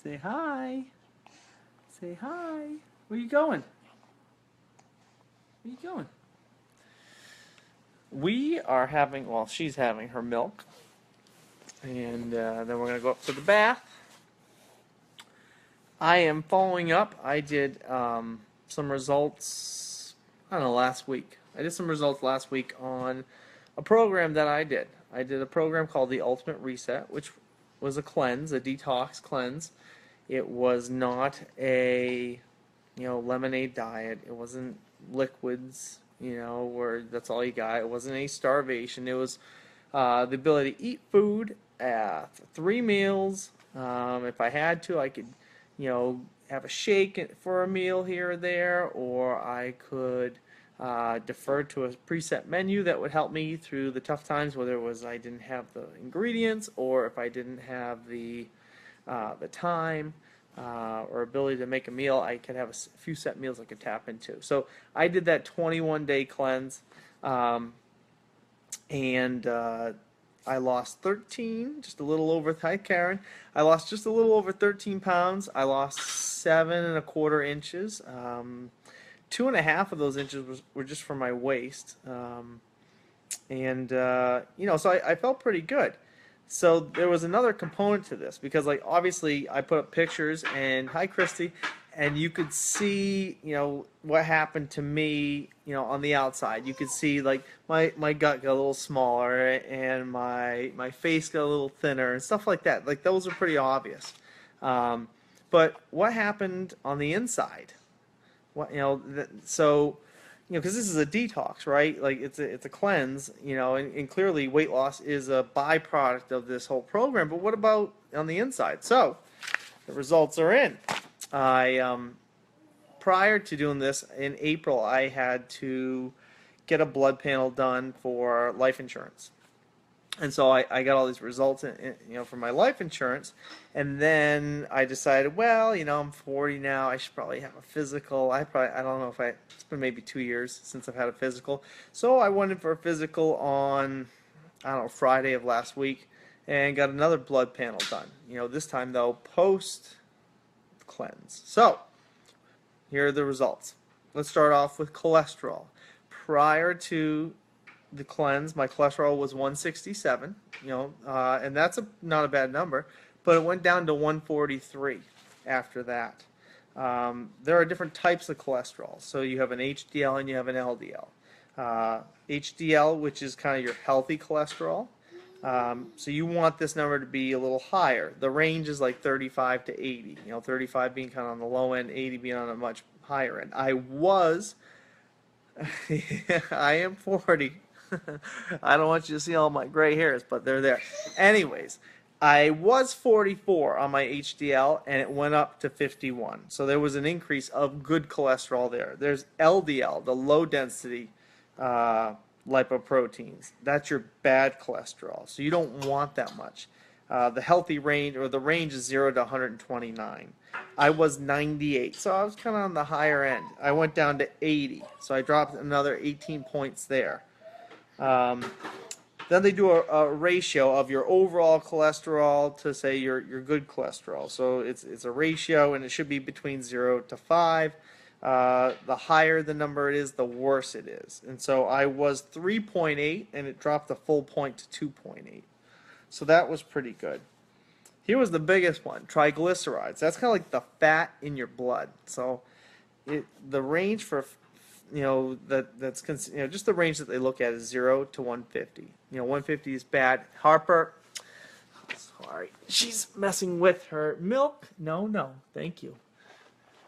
Say hi. Say hi. Where you going? Where you going? We are having, well, she's having her milk. And then we're going to go up to the bath. I am following up. I did some results, I don't know, last week. I did some results last week on a program that I did. I did a program called the Ultimate Reset, which was a cleanse, a detox cleanse. It was not a, lemonade diet. It wasn't liquids, where that's all you got. It wasn't any starvation. It was the ability to eat food at 3 meals. If I had to, I could, have a shake for a meal here or there, or I could defer to a preset menu that would help me through the tough times, whether it was I didn't have the ingredients or if I didn't have the time or ability to make a meal. I could have a few set meals I could tap into. So I did that 21-day cleanse, and I lost 13, just a little over. Hi, Karen. I lost just a little over 13 pounds. I lost 7.25 inches. 2.5 of those inches were just from my waist. So I felt pretty good. So there was another component to this because, like, obviously I put up pictures and hi, Christy, and you could see, what happened to me, on the outside. You could see, like, my gut got a little smaller and my face got a little thinner and stuff like that. Like, those are pretty obvious. But what happened on the inside? Because this is a detox, right? Like it's a cleanse, and clearly weight loss is a byproduct of this whole program. But what about on the inside? So the results are in. I prior to doing this in April, I had to get a blood panel done for life insurance. And so I got all these results, for my life insurance, and then I decided, well, I'm 40 now. I should probably have a physical. I don't know if it's been maybe 2 years since I've had a physical. So I went in for a physical on, I don't know, Friday of last week, and got another blood panel done. This time though post cleanse. So here are the results. Let's start off with cholesterol. Prior to the cleanse, my cholesterol was 167, and that's not a bad number, but it went down to 143 after that. There are different types of cholesterol. So you have an HDL and you have an LDL. HDL, which is kind of your healthy cholesterol. So you want this number to be a little higher. The range is like 35 to 80. 35 being kind of on the low end, 80 being on a much higher end. I am 40. I don't want you to see all my gray hairs, but they're there. Anyways, I was 44 on my HDL, and it went up to 51. So there was an increase of good cholesterol there. There's LDL, the low-density lipoproteins. That's your bad cholesterol. So you don't want that much. The healthy range, or the range, is 0 to 129. I was 98, so I was kind of on the higher end. I went down to 80, so I dropped another 18 points there. Then they do a ratio of your overall cholesterol to, say, your good cholesterol. So it's a ratio, and it should be between 0 to 5. The higher the number it is, the worse it is. And so I was 3.8, and it dropped a full point to 2.8. So that was pretty good. Here was the biggest one, triglycerides. That's kind of like the fat in your blood. So the range for that's just the range that they look at is 0 to 150. 150 is bad. Harper, sorry, she's messing with her milk. No, thank you.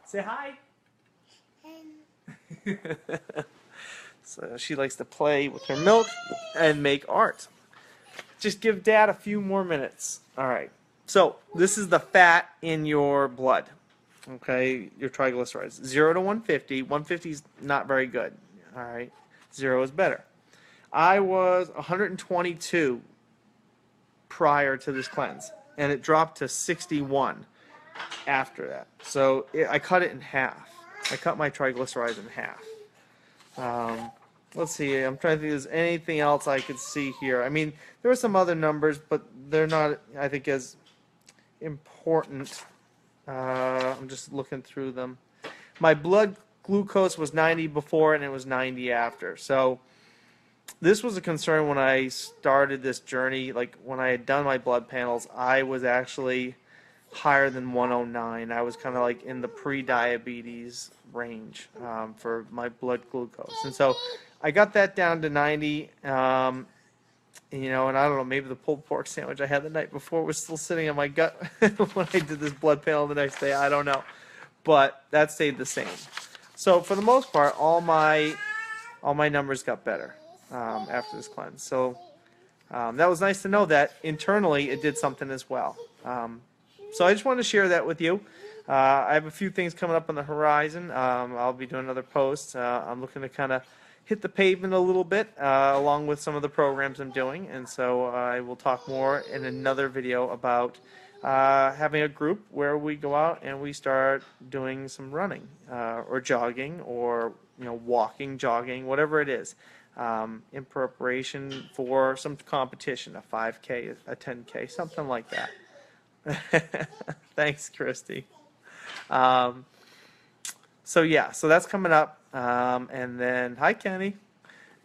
Say hi. So she likes to play with her milk and make art. Just give Dad a few more minutes. All right. So this is the fat in your blood. Okay, your triglycerides. 0 to 150. 150 is not very good. All right, 0 is better. I was 122 prior to this cleanse, and it dropped to 61 after that. So I cut it in half. I cut my triglycerides in half. Let's see. I'm trying to think if there's anything else I could see here. I mean, there are some other numbers, but they're not, I think, as important I'm just looking through them. My blood glucose was 90 before and it was 90 after. So this was a concern when I started this journey. Like when I had done my blood panels, I was actually higher than 109. I was kind of like in the pre-diabetes range for my blood glucose, and so I got that down to 90. You know, and I don't know, maybe the pulled pork sandwich I had the night before was still sitting in my gut when I did this blood panel the next day. I don't know, but that stayed the same. So for the most part, all my numbers got better after this cleanse. So that was nice to know that internally it did something as well. So I just wanted to share that with you. I have a few things coming up on the horizon. I'll be doing another post. I'm looking to kind of hit the pavement a little bit along with some of the programs I'm doing. And so I will talk more in another video about having a group where we go out and we start doing some running or jogging or walking, jogging, whatever it is. In preparation for some competition, a 5K, a 10K, something like that. Thanks, Christy. Um, so yeah, so that's coming up. And then, hi, Kenny.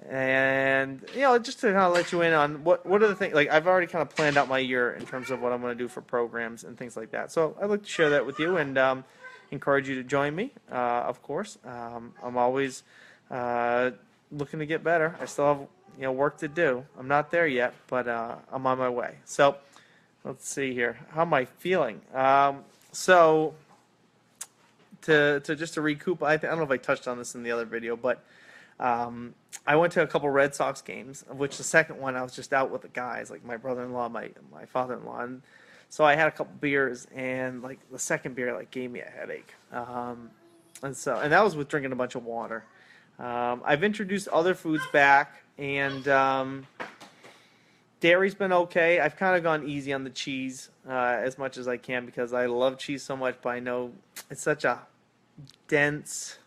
And just to kind of let you in on what are the things, like I've already kind of planned out my year in terms of what I'm going to do for programs and things like that. So I'd like to share that with you and encourage you to join me. Of course, I'm always looking to get better. I still have work to do. I'm not there yet, but I'm on my way. So let's see here. How am I feeling? So to recoup, I don't know if I touched on this in the other video, but I went to a couple Red Sox games, of which the second one I was just out with the guys, like my brother-in-law, my father-in-law, and so I had a couple beers, and like the second beer like gave me a headache, and that was with drinking a bunch of water. I've introduced other foods back, and dairy's been okay. I've kind of gone easy on the cheese as much as I can because I love cheese so much, but I know it's such a dense,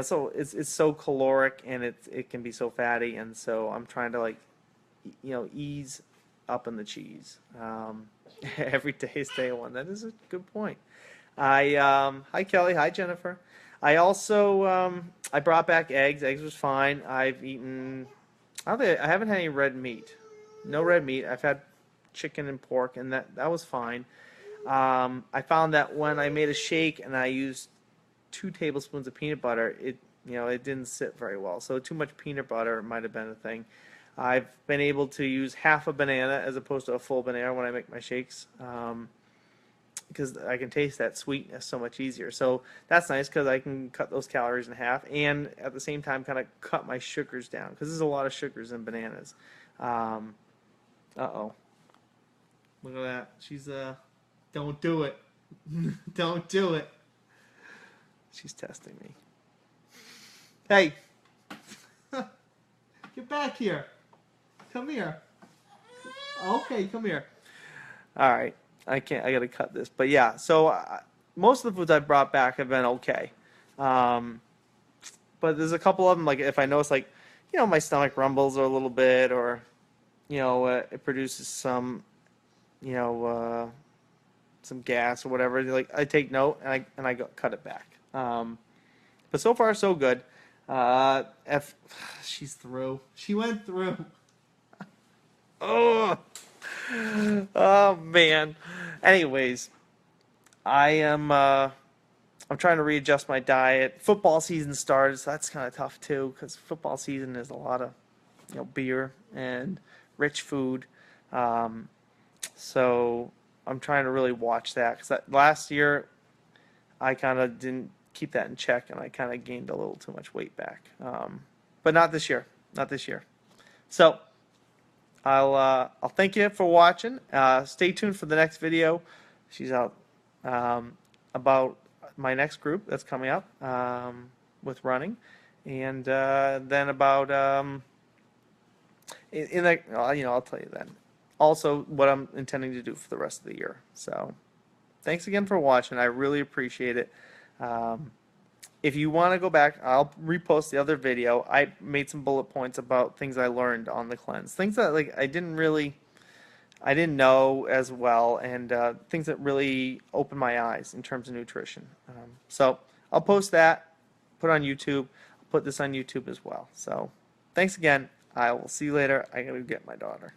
so it's so caloric and it can be so fatty, and so I'm trying to ease up in the cheese. Every day is day one. That is a good point. Hi Kelly, hi Jennifer. I also I brought back eggs. Eggs was fine. I've eaten. I haven't had any red meat. No red meat. I've had chicken and pork, and that was fine. I found that when I made a shake and I used 2 tablespoons of peanut butter, it didn't sit very well. So too much peanut butter might have been a thing. I've been able to use half a banana as opposed to a full banana when I make my shakes. Because I can taste that sweetness so much easier. So that's nice because I can cut those calories in half and at the same time kind of cut my sugars down because there's a lot of sugars in bananas. Uh-oh. Look at that. She's, don't do it. Don't do it. She's testing me. Hey. Get back here. Come here. Okay, come here. All right. I gotta cut this, but yeah. So most of the foods I brought back have been okay, but there's a couple of them. Like if I notice, my stomach rumbles a little bit, or it produces some, some gas or whatever. Like I take note and I cut it back. But so far so good. She's through. She went through. Oh. Oh man. Anyways, I'm trying to readjust my diet. Football season started, so that's kind of tough too because football season is a lot of beer and rich food. So I'm trying to really watch that because last year I kind of didn't keep that in check and I kind of gained a little too much weight back. But not this year. Not this year. So I'll thank you for watching. Stay tuned for the next video. She's out about my next group that's coming up with running, and then about I'll tell you then. Also, what I'm intending to do for the rest of the year. So, thanks again for watching. I really appreciate it. If you want to go back, I'll repost the other video. I made some bullet points about things I learned on the cleanse. Things that I didn't really I didn't know as well, and things that really opened my eyes in terms of nutrition. So I'll post that, put it on YouTube. I'll put this on YouTube as well. So thanks again. I will see you later. I gotta get my daughter.